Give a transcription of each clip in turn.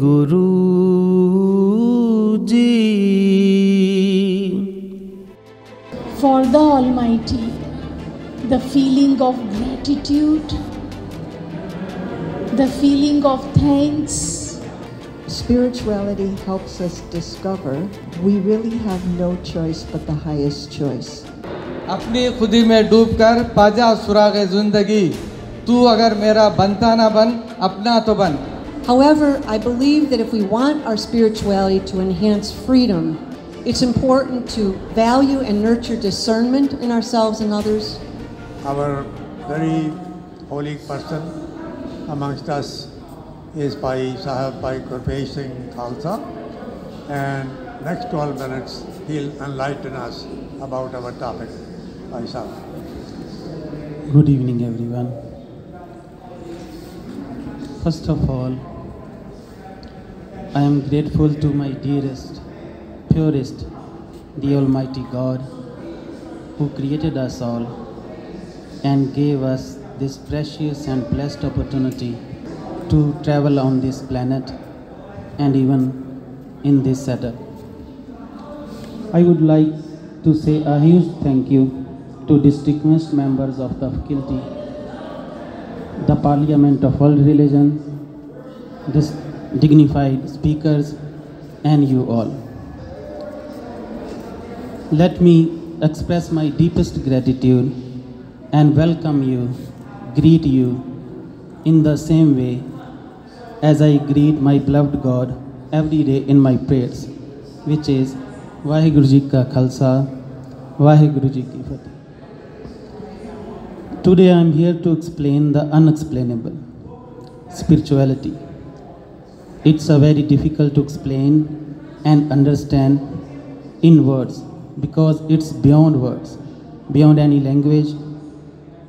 Guruji. For the Almighty, the feeling of gratitude, the feeling of thanks. Spirituality helps us discover we really have no choice but the highest choice. अपनी खुदी में डूबकर पाजा सुरागे जिंदगी, तू अगर मेरा बनता ना बन, अपना तो बन. However, I believe that if we want our spirituality to enhance freedom, it's important to value and nurture discernment in ourselves and others. Our very holy person amongst us is Bhai Sahib Bhai Gurvesh Singh Khalsa, and next 12 minutes he'll enlighten us about our topic. Bhai Sahib. Good evening, everyone. First of all, I am grateful to my dearest, purest, the Almighty God, who created us all and gave us this precious and blessed opportunity to travel on this planet and even in this setup. I would like to say a huge thank you to distinguished members of the faculty, the Parliament of World Religions, dignified speakers, and you all. Let me express my deepest gratitude and welcome you, greet you in the same way as I greet my beloved God every day in my prayers, which is Vaheguru Ji Ka Khalsa, Vaheguru Ji Ki Fateh. Today I am here to explain the unexplainable, spirituality. It's a very difficult to explain and understand in words because it's beyond words, beyond any language.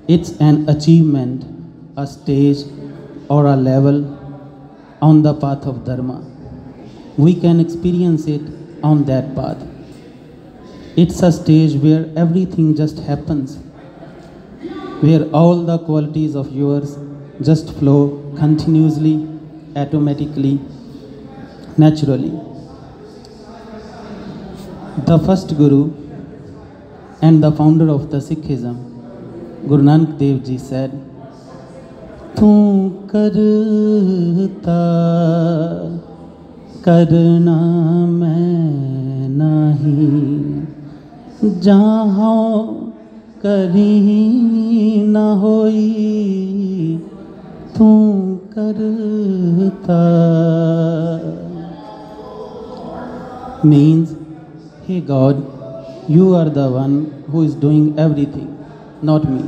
It's an achievement, a stage or a level on the path of Dharma. We can experience it on that path. It's a stage where everything just happens, where all the qualities of yours just flow continuously, automatically, naturally. The first Guru and the founder of the Sikhism, Guru Nanak Dev Ji said, "तू करता करना मैं नहीं, जहाँ करी न होई तू करता." Means, hey God, you are the one who is doing everything, not me.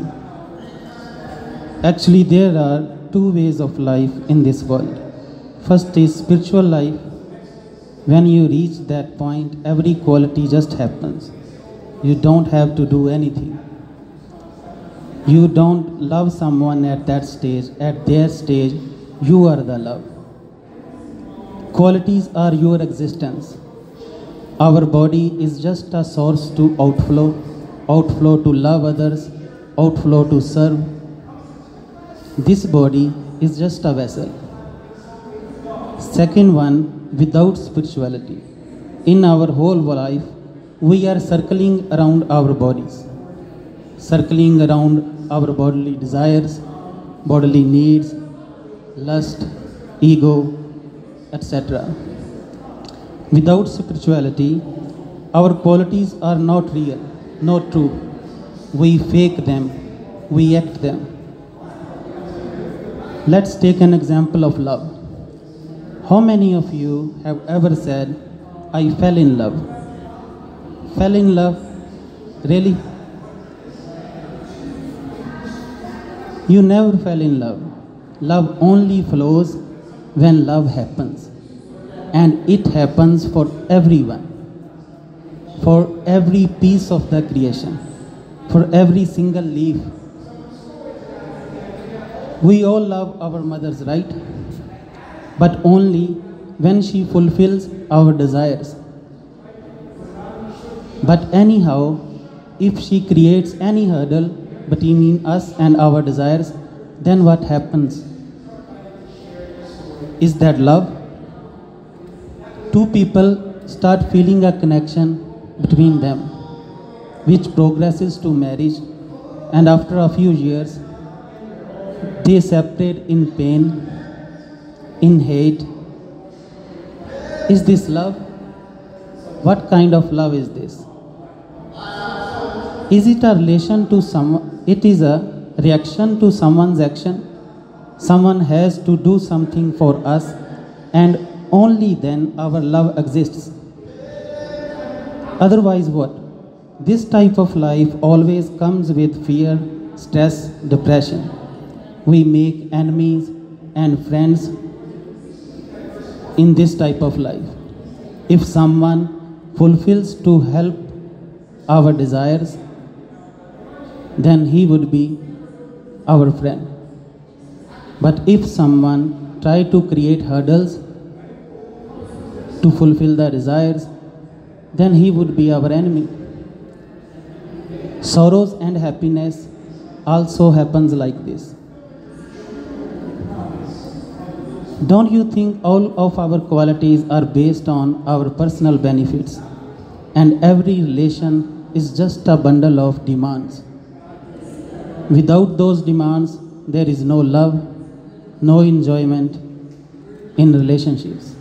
Actually, there are two ways of life in this world. First is spiritual life. When you reach that point, every quality just happens. You don't have to do anything. You don't love someone at that stage. At their stage, you are the love. Qualities are your existence. Our body is just a source to outflow to love others, outflow to serve. This body is just a vessel. Second one, without spirituality, in our whole life, we are circling around our bodies, circling around our bodily desires, bodily needs, lust, ego, etc. Without spirituality, our qualities are not real, not true. We fake them, we act them. Let's take an example of love. How many of you have ever said, "I fell in love"? Fell in love? Really? You never fell in love. Love only flows when love happens. And it happens for everyone. For every piece of the creation. For every single leaf. We all love our mothers, right? But only when she fulfills our desires. But anyhow, if she creates any hurdle between us and our desires, then what happens? Is that love? two people start feeling a connection between them, which progresses to marriage, and after a few years, they separate in pain, in hate. Is this love? What kind of love is this? Is it a relation to someone? It is a reaction to someone's action. Someone has to do something for us, and only then our love exists. Otherwise, what? This type of life always comes with fear, stress, depression. We make enemies and friends in this type of life. If someone fulfills to help our desires, then he would be our friend. But if someone tries to create hurdles to fulfill the desires, then he would be our enemy. Sorrows and happiness also happens like this. Don't you think all of our qualities are based on our personal benefits, and every relation is just a bundle of demands? Without those demands, there is no love, no enjoyment in relationships.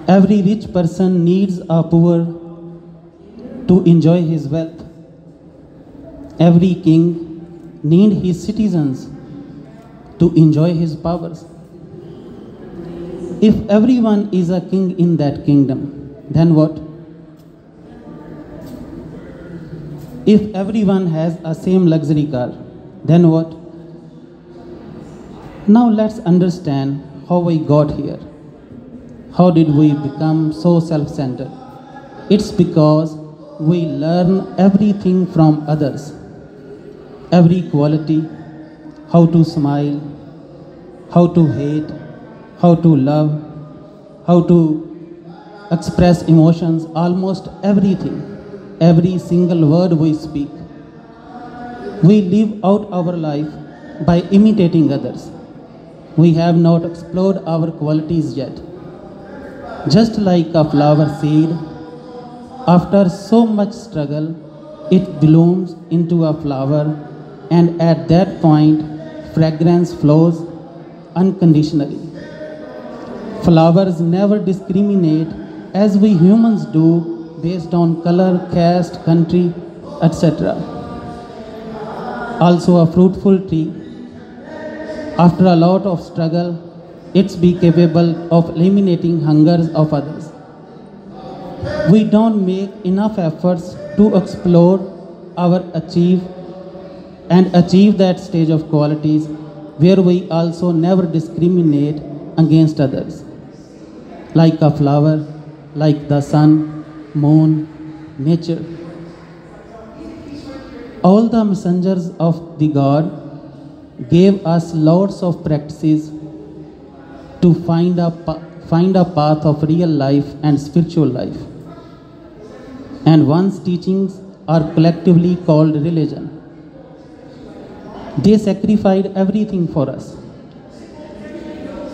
Every rich person needs a poor to enjoy his wealth. Every king needs his citizens to enjoy his powers. If everyone is a king in that kingdom, then what? If everyone has a same luxury car, then what? Now let's understand how we got here. How did we become so self-centered? It's because we learn everything from others. Every quality, how to smile, how to hate, how to love, how to express emotions, almost everything, every single word we speak. We live out our life by imitating others. We have not explored our qualities yet. Just like a flower seed, after so much struggle, it blooms into a flower, and at that point, fragrance flows unconditionally. Flowers never discriminate as we humans do based on color, caste, country, etc. Also, a fruitful tree, after a lot of struggle, it's be capable of eliminating hungers of others. We don't make enough efforts to explore achieve that stage of qualities where we also never discriminate against others. Like a flower, like the sun, moon, nature. All the messengers of the God gave us lots of practices to find a path of real life and spiritual life. And one's teachings are collectively called religion. They sacrificed everything for us.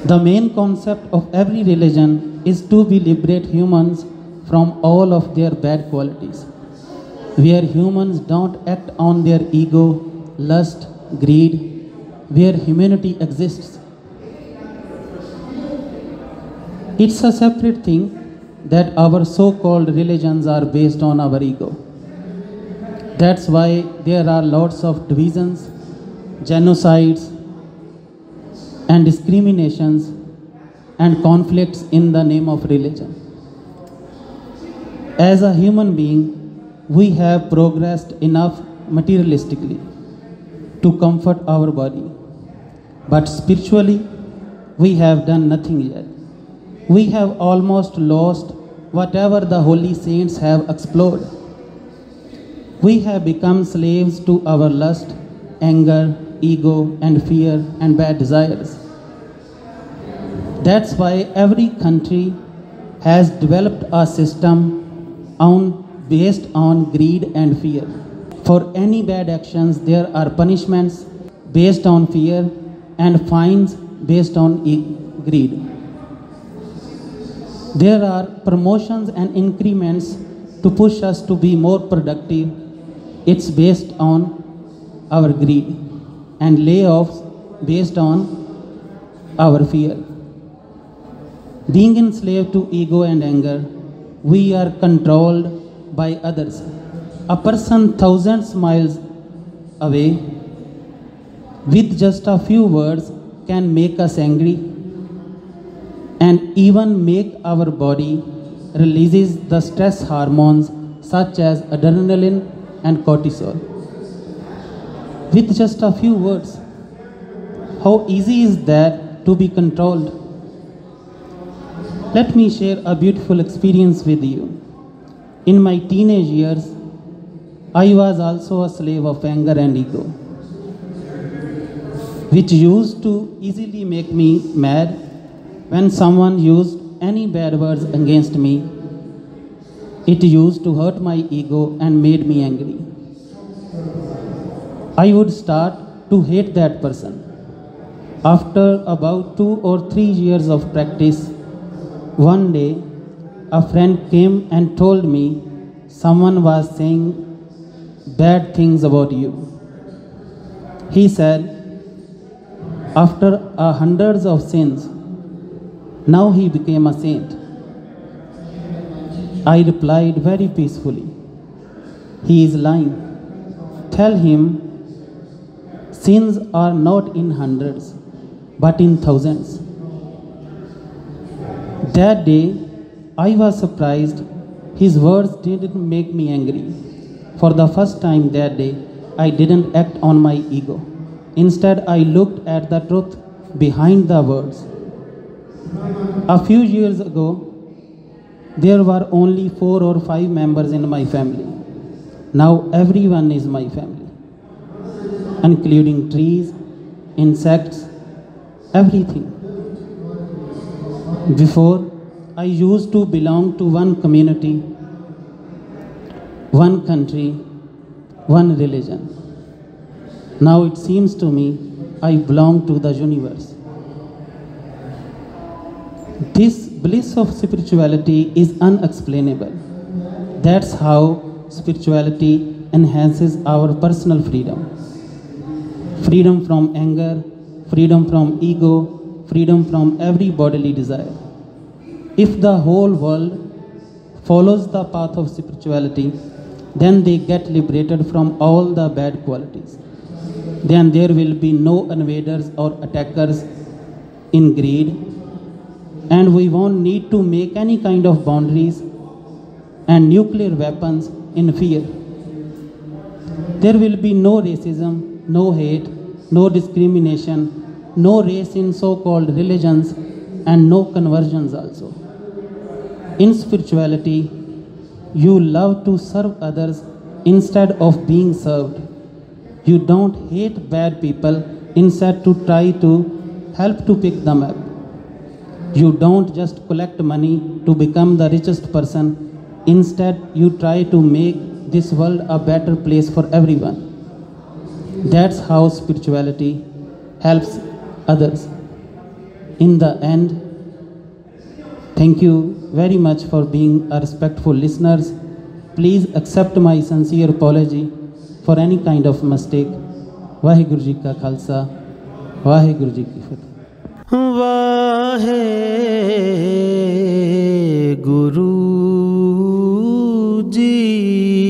The main concept of every religion is to liberate humans from all of their bad qualities, where humans don't act on their ego, lust, greed, where humanity exists. It's a separate thing that our so-called religions are based on our ego. That's why there are lots of divisions, genocides, and discriminations and conflicts in the name of religion. As a human being, we have progressed enough materialistically to comfort our body, but spiritually, we have done nothing yet. We have almost lost whatever the holy saints have explored. We have become slaves to our lust, anger, ego, and fear, and bad desires. That's why every country has developed a system based on greed and fear. For any bad actions, there are punishments based on fear and fines based on greed. There are promotions and increments to push us to be more productive. It's based on our greed, and layoffs based on our fear. Being enslaved to ego and anger, we are controlled by others. A person thousands miles away with just a few words can make us angry and even make our body releases the stress hormones such as adrenaline and cortisol. With just a few words, how easy is that to be controlled? Let me share a beautiful experience with you. In my teenage years, I was also a slave of anger and ego, which used to easily make me mad when someone used any bad words against me. It used to hurt my ego and made me angry. I would start to hate that person. After about 2 or 3 years of practice, one day a friend came and told me someone was saying bad things about you. He said, after hundreds of sins, now he became a saint. I replied very peacefully, he is lying. Tell him sins are not in hundreds, but in thousands. That day, I was surprised. His words didn't make me angry. For the first time that day, I didn't act on my ego. Instead, I looked at the truth behind the words. A few years ago, there were only 4 or 5 members in my family. Now everyone is my family, including trees, insects, everything. Before, I used to belong to one community, one country, one religion. Now it seems to me I belong to the universe. This bliss of spirituality is unexplainable. That's how spirituality enhances our personal freedom. Freedom from anger, freedom from ego, freedom from every bodily desire. If the whole world follows the path of spirituality, then they get liberated from all the bad qualities. Then there will be no invaders or attackers in greed, and we won't need to make any kind of boundaries and nuclear weapons in fear. There will be no racism, no hate, no discrimination, no race in so-called religions, and no conversions also. In spirituality, you love to serve others instead of being served. You don't hate bad people, instead to try to help to pick them up. You don't just collect money to become the richest person. Instead, you try to make this world a better place for everyone. That's how spirituality helps others. In the end, thank you very much for being a respectful listeners. Please accept my sincere apology for any kind of mistake. Vaheguru Ji ka Khalsa, Vaheguru Ji ki Fateh. Vaheguru Ji